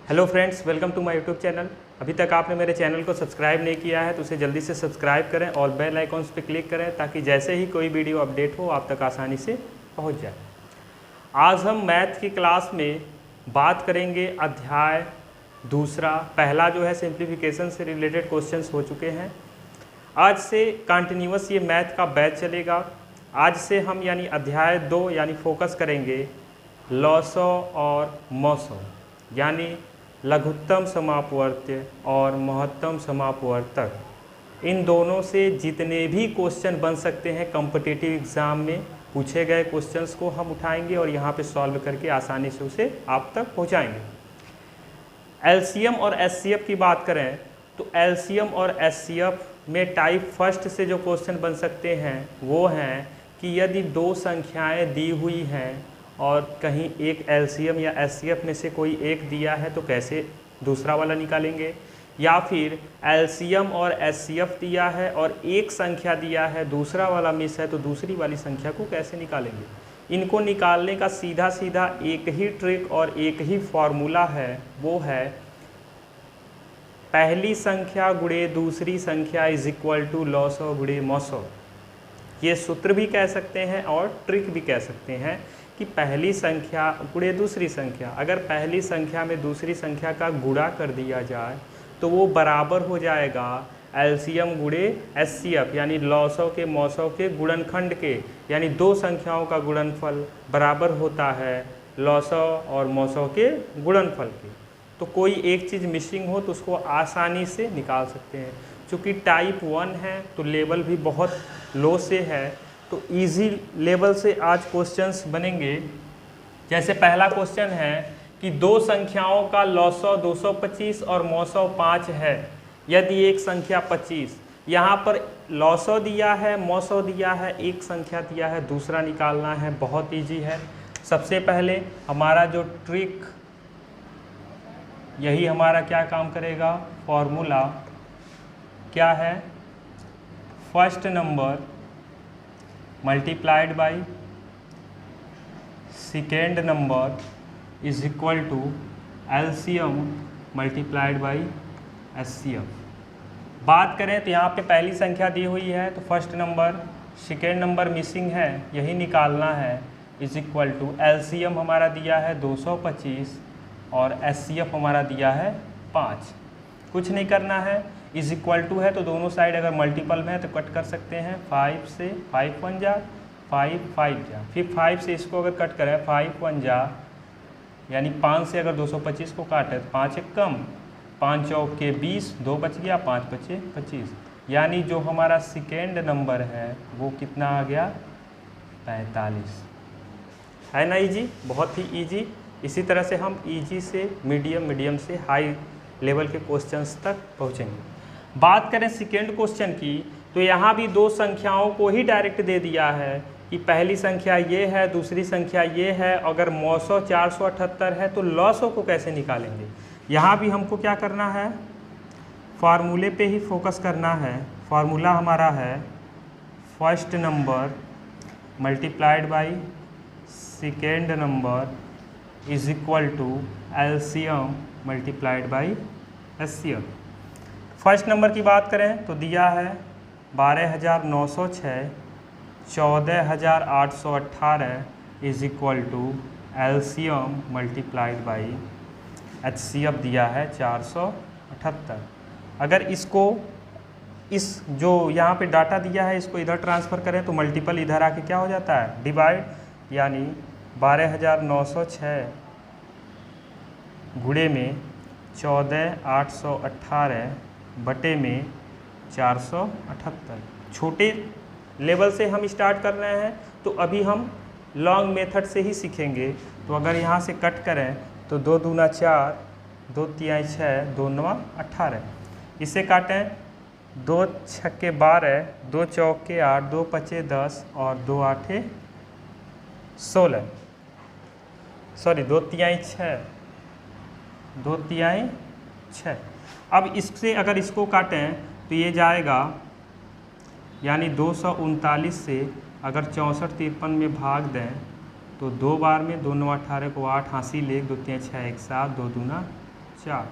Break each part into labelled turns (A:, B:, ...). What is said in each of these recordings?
A: Hello friends, welcome to my YouTube channel. अभी तक आपने मेरे चैनल को सब्सक्राइब नहीं किया है तो उसे जल्दी से सब्सक्राइब करें और बेल आइकॉन्स पे क्लिक करें ताकि जैसे ही कोई वीडियो अपडेट हो आप तक आसानी से पहुंच जाए। आज हम मैथ की क्लास में बात करेंगे अध्याय दूसरा। पहला जो है सिंप्लीफिकेशन से रिलेटेड क्वेश्चंस हो चुके हैं। आज से कंटिन्यूअस ये मैथ का बैच चलेगा। आज से हम यानी अध्याय 2 यानी फोकस करेंगे लॉसो और मॉसो यानी लघुत्तम समापवर्त्य और महत्तम समापवर्तक। इन दोनों से जितने भी क्वेश्चन बन सकते हैं कॉम्पिटिटिव एग्ज़ाम में पूछे गए क्वेश्चंस को हम उठाएंगे और यहाँ पे सॉल्व करके आसानी से उसे आप तक पहुँचाएंगे। एलसीएम और एचसीएफ की बात करें तो एलसीएम और एचसीएफ में टाइप फर्स्ट से जो क्वेश्चन बन सकते हैं वो हैं कि यदि दो संख्याएं दी हुई हैं और कहीं एक एलसीएम या एचसीएफ में से कोई एक दिया है तो कैसे दूसरा वाला निकालेंगे, या फिर एलसीएम और एचसीएफ दिया है और एक संख्या दिया है दूसरा वाला मिस है तो दूसरी वाली संख्या को कैसे निकालेंगे। इनको निकालने का सीधा सीधा एक ही ट्रिक और एक ही फॉर्मूला है, वो है पहली संख्या गुणे दूसरी संख्या इज इक्वल टू लॉसो गुणे मॉसो। ये सूत्र भी कह सकते हैं और ट्रिक भी कह सकते हैं कि पहली संख्या गुणे दूसरी संख्या, अगर पहली संख्या में दूसरी संख्या का गुणा कर दिया जाए तो वो बराबर हो जाएगा एलसीएम गुणे एचसीएफ यानी लॉसो के मॉसो के गुणनखंड के, यानी दो संख्याओं का गुणनफल बराबर होता है लॉसो और मॉसो के गुणनफल के। तो कोई एक चीज़ मिसिंग हो तो उसको आसानी से निकाल सकते हैं। चूँकि टाइप 1 है तो लेवल भी बहुत लो से है तो इजी लेवल से आज क्वेश्चंस बनेंगे। जैसे पहला क्वेश्चन है कि दो संख्याओं का लॉसो 225 और मॉसो 5 है यदि एक संख्या 25। यहाँ पर लॉसो दिया है, मॉसो दिया है, एक संख्या दिया है, दूसरा निकालना है। बहुत इजी है। सबसे पहले हमारा जो ट्रिक यही हमारा क्या काम करेगा, फॉर्मूला क्या है, first number multiplied by second number is equal to LCM multiplied by HCF. बात करें तो यहाँ पे पहली संख्या दी हुई है तो first number, second number missing है, यही निकालना है, इज इक्वल टू एलसीएम हमारा दिया है 225 और एचसीएफ हमारा दिया है 5। कुछ नहीं करना है, इज इक्वल टू है तो दोनों साइड अगर मल्टीपल में है तो कट कर सकते हैं। 5 से 5 1 जा, 5 5 जा, फिर 5 से इसको अगर कट करें 5 1 जा, यानी 5 से अगर 225 को काटे तो 5 एक कम, 5 चौक के 20, 2 बच गया, 5 बचे 25, यानी जो हमारा सेकेंड नंबर है वो कितना आ गया, 45। है ना इजी, बहुत ही इजी। इसी तरह से हम इजी से मीडियम, मीडियम से हाई लेवल के क्वेश्चंस तक पहुँचेंगे। बात करें सेकेंड क्वेश्चन की तो यहाँ भी दो संख्याओं को ही डायरेक्ट दे दिया है कि पहली संख्या ये है, दूसरी संख्या ये है। अगर मॉसो 478 है तो लॉसो को कैसे निकालेंगे। यहाँ भी हमको क्या करना है, फार्मूले पे ही फोकस करना है। फार्मूला हमारा है first number multiplied by second number is equal to LCM multiplied by HCF. First number की बात करें तो दिया है 12,906, 14,818 is equal to LCM multiplied by HCF दिया है 478। अगर इसको इस जो यहाँ पे डाटा दिया है इसको इधर ट्रांसफ़र करें तो मल्टीपल इधर आके क्या हो जाता है, डिवाइड, यानी 12,906 गुणे में 14,818 बटे में 478। छोटे लेवल से हम स्टार्ट कर रहे हैं तो अभी हम लॉन्ग मेथड से ही सीखेंगे। तो अगर यहाँ से कट करें तो 2 दूना 4, 2 तिहाई 6, 2 नवा 18। इसे काटें, 2 छक्के 12, 2 चौके 8, 2 पचे 10 और 2 आठे 16, सॉरी 2 तिहाई 6, 2 तिहाई 6। अब इससे अगर इसको काटें तो ये जाएगा, यानी 239 से अगर 64 53 में भाग दें तो 2 बार में 2 9 18 को 8 हासिल 1 2 3 6 1 7 2 दूना 4,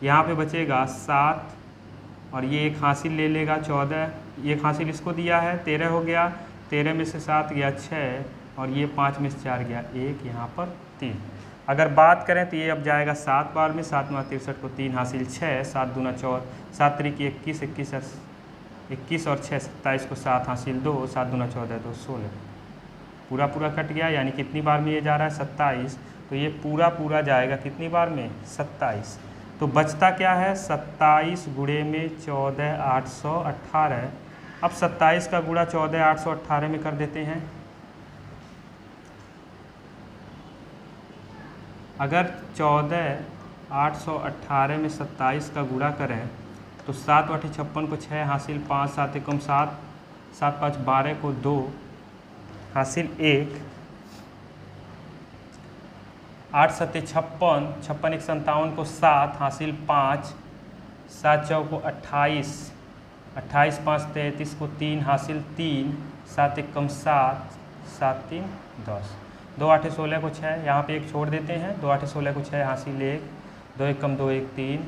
A: यहाँ पे बचेगा 7 और ये एक हासिल ले लेगा 14, ये हासिल इसको दिया है 13 हो गया, 13 में से 7 गया 6 और ये 5 में से 4 गया 1, यहाँ पर 3। अगर बात करें तो ये अब जाएगा 7 बार में, 7 में 63 को 3 हासिल 6, 7 दूना 14, 7 तरीके 21, 21 और 6 27 को 7 हासिल 2, 7 दूना 14 2 16, पूरा पूरा कट गया। यानी कितनी बार में ये जा रहा है 27, तो ये पूरा पूरा जाएगा कितनी बार में 27। तो बचता क्या है 27 गुणे में 14 818। अब 27 का गुणा 14 818 में कर देते हैं। अगर 14 818 में 27 का गुणा करें तो 7 × 8 = 56 को 6 हासिल 5, 7 × 7, 7 × 5 = 12 को 2 हासिल 1, 8 × 7 = 56, 56 × 1 = 57 को 7 हासिल 5, 7 × 4 को 28, 28 × 5 = 33 को 3 हासिल 3, 7 × 1 = 7, 7 × 3 = 10, 2 × 8 = 16 को 6, यहाँ पे एक छोड़ देते हैं, 2 × 8 = 16 को 6 हासिल 1, 2 × 1 = 2 1 3,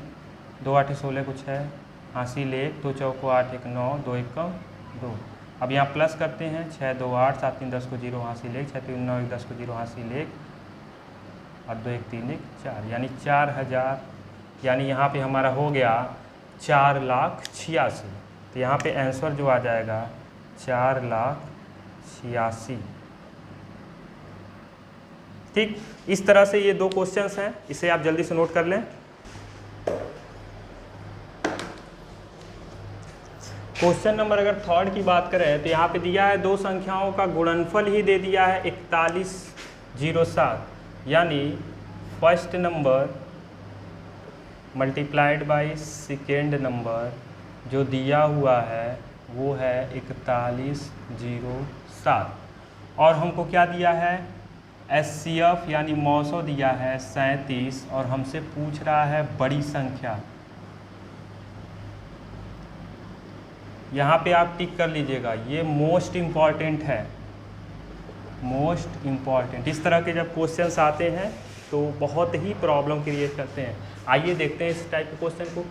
A: 2 × 8 = 16 को 6 हासिल 1, 2 × 4 को 8 1 9, 2 × 1 = 2। अब यहाँ प्लस करते हैं, 6 2 8, 7 3 10 को 0 हासिल 1, 6 3 9 1 10 को 0 हासिल 1 और 2 1 3 1 4, यानी 4000। यानी यहाँ पे हमारा हो गया 4,86,000। तो यहाँ पे आंसर जो आ जाएगा 4,86,000। ठीक, इस तरह से ये 2 क्वेश्चंस हैं, इसे आप जल्दी से नोट कर लें। क्वेश्चन नंबर अगर 3 की बात करें तो यहाँ पे दिया है 2 संख्याओं का गुणनफल ही दे दिया है 4107, यानी first number multiplied by second number जो दिया हुआ है वो है 4107 और हमको क्या दिया है SCF यानी मौसो दिया है 37 और हमसे पूछ रहा है बड़ी संख्या। यहाँ पे आप टिक कर लीजिएगा, ये मोस्ट इम्पॉर्टेंट है, मोस्ट इम्पॉर्टेंट। इस तरह के जब क्वेश्चंस आते हैं तो बहुत ही प्रॉब्लम क्रिएट करते हैं। आइए देखते हैं इस टाइप के क्वेश्चन को।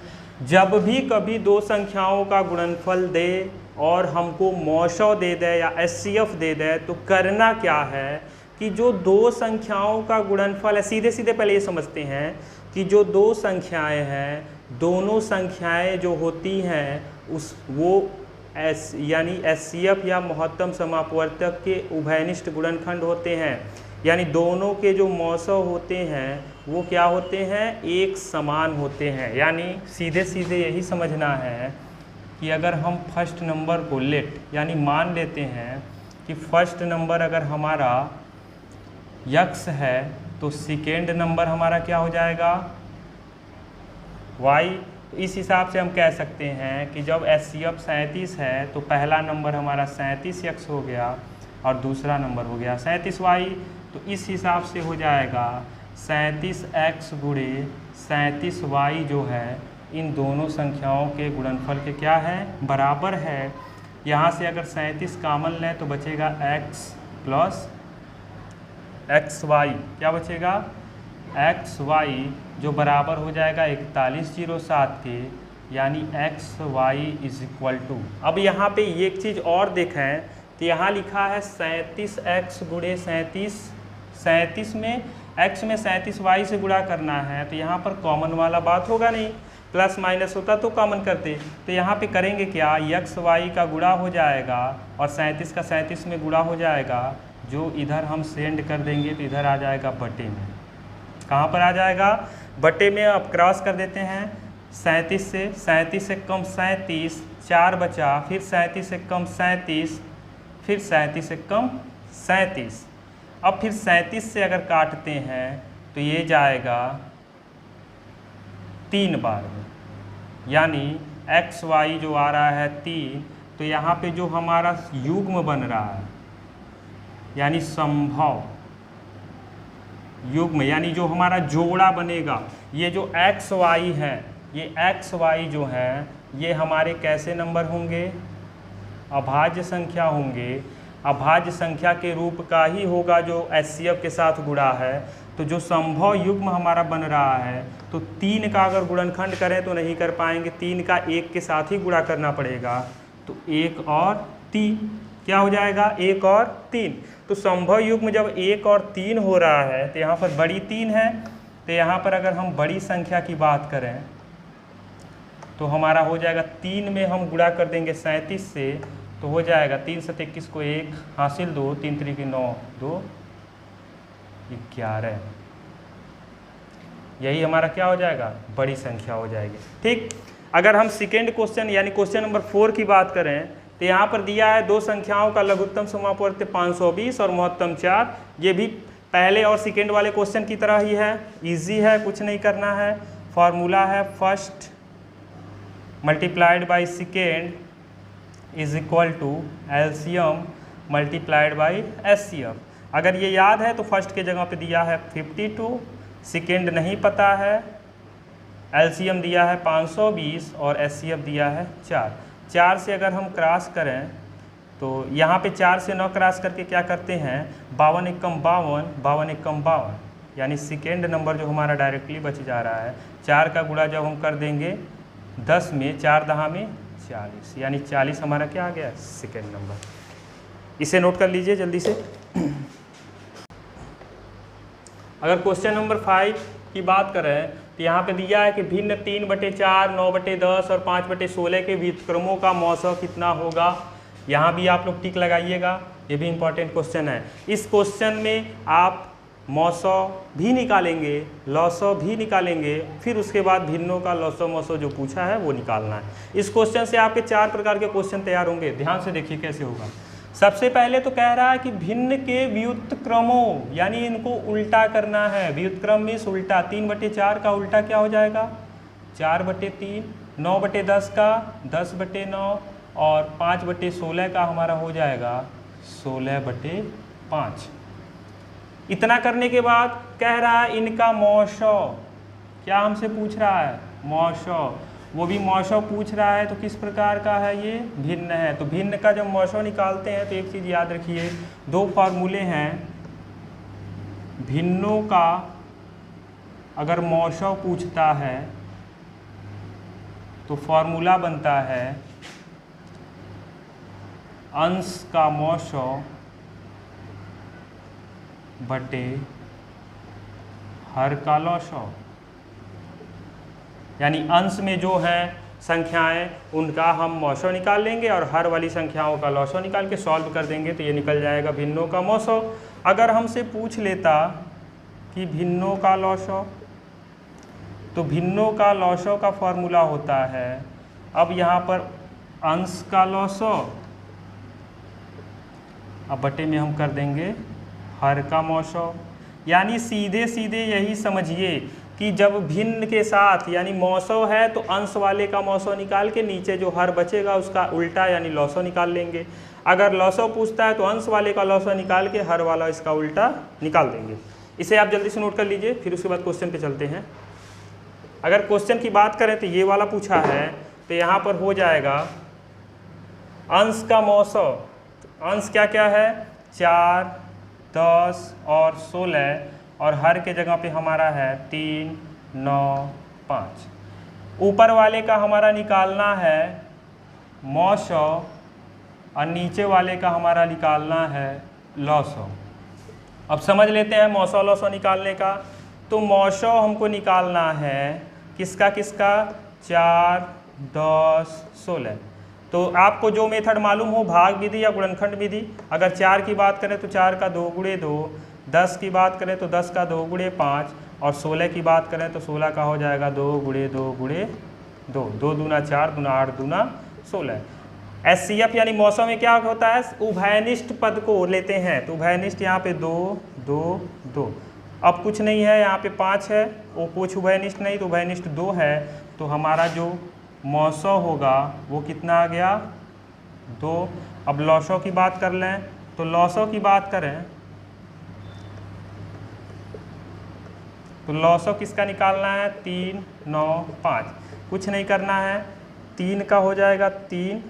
A: जब भी कभी 2 संख्याओं का गुणनफल दे और हमको मौसो दे दे या SCF दे दे तो करना क्या है कि जो 2 संख्याओं का गुणनफल है, सीधे सीधे पहले ये समझते हैं कि जो 2 संख्याएं हैं, दोनों संख्याएं जो होती हैं यानी SCF या महत्तम समापवर्तक के उभयनिष्ठ गुणनखंड होते हैं। यानी दोनों के जो मौसो होते हैं वो क्या होते हैं, एक समान होते हैं। यानी सीधे सीधे यही समझना है कि अगर हम फर्स्ट नंबर को यानी मान लेते हैं कि फर्स्ट नंबर अगर हमारा x है तो सेकेंड नंबर हमारा क्या हो जाएगा y। इस हिसाब से हम कह सकते हैं कि जब SCF 37 है तो पहला नंबर हमारा 37x हो गया और दूसरा नंबर हो गया 37y। तो इस हिसाब से हो जाएगा 37x गुणे 37y जो है इन दोनों संख्याओं के गुणनफल के क्या है, बराबर है। यहाँ से अगर 37 कॉमन लें तो बचेगा x प्लस xy, क्या बचेगा xy जो बराबर हो जाएगा 4107 के, यानी xy = अब यहाँ पे एक चीज़ और देखें तो यहाँ लिखा है 37x गुणे 37 में x में 37y से गुणा करना है, तो यहाँ पर कॉमन वाला बात होगा नहीं, प्लस माइनस होता तो कॉमन करते। तो यहाँ पे करेंगे क्या, xy का गुणा हो जाएगा और 37 का 37 में गुणा हो जाएगा, जो इधर हम सेंड कर देंगे तो इधर आ जाएगा बटे में। कहाँ पर आ जाएगा, बटे में। अब क्रॉस कर देते हैं 37 से कम 37, 4 बचा, फिर 37 से कम 37, फिर 37 से कम 37। अब फिर 37 से अगर काटते हैं तो ये जाएगा 3 बार में, यानी xy जो आ रहा है 3। तो यहाँ पे जो हमारा युग्म बन रहा है यानी संभव युग्म, यानी जो हमारा जोड़ा बनेगा, ये जो xy है, ये xy जो है ये हमारे कैसे नंबर होंगे, अभाज्य संख्या होंगे। अभाज्य संख्या के रूप का ही होगा जो SCF के साथ गुणा है। तो जो संभव युग्म हमारा बन रहा है, तो 3 का अगर गुणनखंड करें तो नहीं कर पाएंगे, 3 का 1 के साथ ही गुणा करना पड़ेगा। तो 1 और 3 क्या हो जाएगा, 1 और 3। तो संभव युग्म जब 1 और 3 हो रहा है तो यहाँ पर बड़ी 3 है, तो यहाँ पर अगर हम बड़ी संख्या की बात करें तो हमारा हो जाएगा 3 में हम गुणा कर देंगे 37 से, तो हो जाएगा 3 7 21 को 1 हासिल 2, 3 3 की 9, 2 11। यही हमारा क्या हो जाएगा, बड़ी संख्या हो जाएगी। ठीक, अगर हम सेकेंड क्वेश्चन यानी क्वेश्चन नंबर 4 की बात करें तो यहाँ पर दिया है दो संख्याओं का लघुत्तम समापवर्त्य 520 और महत्तम 4। ये भी पहले और सेकेंड वाले क्वेश्चन की तरह ही है, इजी है, कुछ नहीं करना है। फॉर्मूला है first multiplied by second is equal to LCM multiplied by HCF. अगर ये याद है तो फर्स्ट के जगह पे दिया है 52, सेकेंड नहीं पता है, एलसीएम दिया है 520 और एचसीएफ दिया है 4 से अगर हम क्रॉस करें तो यहाँ पे 4 से 9 क्रॉस करके क्या करते हैं, 52 एकम 52, 52 एकम 52, यानी सेकेंड नंबर जो हमारा डायरेक्टली बच जा रहा है। 4 का गुणा जब हम कर देंगे 10 में, 4 दहा में 40, यानी 40 हमारा क्या आ गया, सेकेंड नंबर। इसे नोट कर लीजिए जल्दी से। अगर क्वेश्चन नंबर 5 की बात करें तो यहाँ पे दिया है कि भिन्न 3/4, 9/10 और 5/16 के व्युत्क्रमों का मौसम कितना होगा। यहाँ भी आप लोग टिक लगाइएगा, ये भी इंपॉर्टेंट क्वेश्चन है। इस क्वेश्चन में आप मौसम भी निकालेंगे, लौसौ भी निकालेंगे, फिर उसके बाद भिन्नों का लौसौ मौसौ जो पूछा है वो निकालना है। इस क्वेश्चन से आपके 4 प्रकार के क्वेश्चन तैयार होंगे, ध्यान से देखिए कैसे होगा। सबसे पहले तो कह रहा है कि भिन्न के व्युत्क्रमों, यानी इनको उल्टा करना है। व्युत्क्रम मीन्स उल्टा, 3/4 का उल्टा क्या हो जाएगा, 4/3, 9/10 का 10/9 और 5/16 का हमारा हो जाएगा 16/5। इतना करने के बाद कह रहा है इनका मौसौ, क्या हमसे पूछ रहा है, मौसौ। वो भी मौसौ पूछ रहा है तो किस प्रकार का है, ये भिन्न है। तो भिन्न का जब मौसौ निकालते हैं तो एक चीज़ याद रखिए, 2 फार्मूले हैं। भिन्नों का अगर मौसौ पूछता है तो फॉर्मूला बनता है अंश का मौसौ बटे हर का लौसौ। यानी अंश में जो हैं संख्याएं उनका हम मौसौ निकाल लेंगे और हर वाली संख्याओं का लौसौ निकाल के सॉल्व कर देंगे तो ये निकल जाएगा भिन्नों का मौसौ। अगर हमसे पूछ लेता कि भिन्नों का लौसौ, तो भिन्नों का लौसौ का फॉर्मूला होता है, अब यहाँ पर अंश का लौसौ, अब बटे में हम कर देंगे हर का मौसौ। यानी सीधे सीधे यही समझिए कि जब भिन्न के साथ यानी मौसौ है तो अंश वाले का मौसौ निकाल के नीचे जो हर बचेगा उसका उल्टा यानी लौसौ निकाल लेंगे। अगर लौसौ पूछता है तो अंश वाले का लौसौ निकाल के हर वाला इसका उल्टा निकाल देंगे। इसे आप जल्दी से नोट कर लीजिए, फिर उसके बाद क्वेश्चन पे चलते हैं। अगर क्वेश्चन की बात करें तो ये वाला पूछा है तो यहाँ पर हो जाएगा अंश का मौसौ। अंश क्या क्या है, 4, 10 और 16, और हर के जगह पे हमारा है 3, 9, 5। ऊपर वाले का हमारा निकालना है मौसौ और नीचे वाले का हमारा निकालना है लौसौ। अब समझ लेते हैं मौसौ लौसौ निकालने का। तो मौसौ हमको निकालना है किसका किसका, 4, 10, 16। तो आपको जो मेथड मालूम हो, भाग विधि या गुणनखंड विधि। अगर 4 की बात करें तो 4 का 2 गुणे 2, 10 की बात करें तो 10 का 2 गुणे 5 और 16 की बात करें तो 16 का हो जाएगा 2 गुणे 2 गुणे 2, 2 दूना 4 दूना 8 दूना 16। एचसीएफ यानी मौसम में क्या होता है, उभयनिष्ठ पद को लेते हैं। तो उभयनिष्ठ यहाँ पे 2, 2, 2। अब कुछ नहीं है, यहाँ पे 5 है, वो कुछ उभयनिष्ठ नहीं, तो उभयनिष्ठ 2 है। तो हमारा जो मौसौ होगा वो कितना आ गया, 2। अब लौसौ की बात कर लें तो लौसौ की बात करें तो लौसौ किसका निकालना है, 3, 9, 5। कुछ नहीं करना है, 3 का हो जाएगा 3,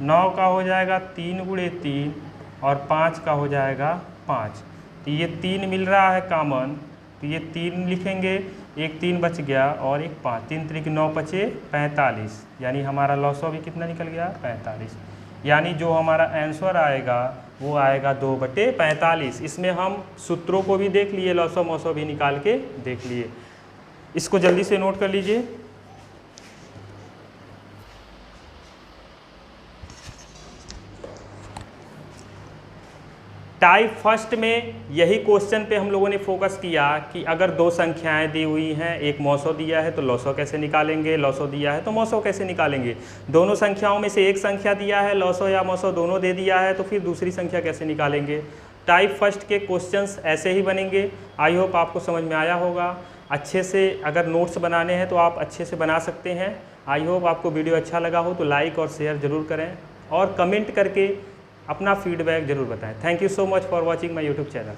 A: 9 का हो जाएगा 3 गुणे 3 और 5 का हो जाएगा 5, तो ये 3 मिल रहा है कॉमन, तो ये 3 लिखेंगे, एक 3 बच गया और एक 5, 3 3 9 बचे 45, यानी हमारा लॉसो भी कितना निकल गया 45। यानी जो हमारा आंसर आएगा वो आएगा 2/45। इसमें हम सूत्रों को भी देख लिए, लॉसो मौसो भी निकाल के देख लिए। इसको जल्दी से नोट कर लीजिए। टाइप फर्स्ट में यही क्वेश्चन पे हम लोगों ने फोकस किया कि अगर दो संख्याएं दी हुई हैं, एक मौसो दिया है तो लॉसो कैसे निकालेंगे, लॉसो दिया है तो मौसो कैसे निकालेंगे, दोनों संख्याओं में से एक संख्या दिया है, लॉसो या मौसो दोनों दे दिया है, तो फिर दूसरी संख्या कैसे निकालेंगे। टाइप फर्स्ट के क्वेश्चंस ऐसे ही बनेंगे। आई होप आपको समझ में आया होगा। अच्छे से अगर नोट्स बनाने हैं तो आप अच्छे से बना सकते हैं। आई होप आपको वीडियो अच्छा लगा हो तो लाइक और शेयर ज़रूर करें और कमेंट करके अपना फीडबैक ज़रूर बताएं। Thank you so much for watching my YouTube channel.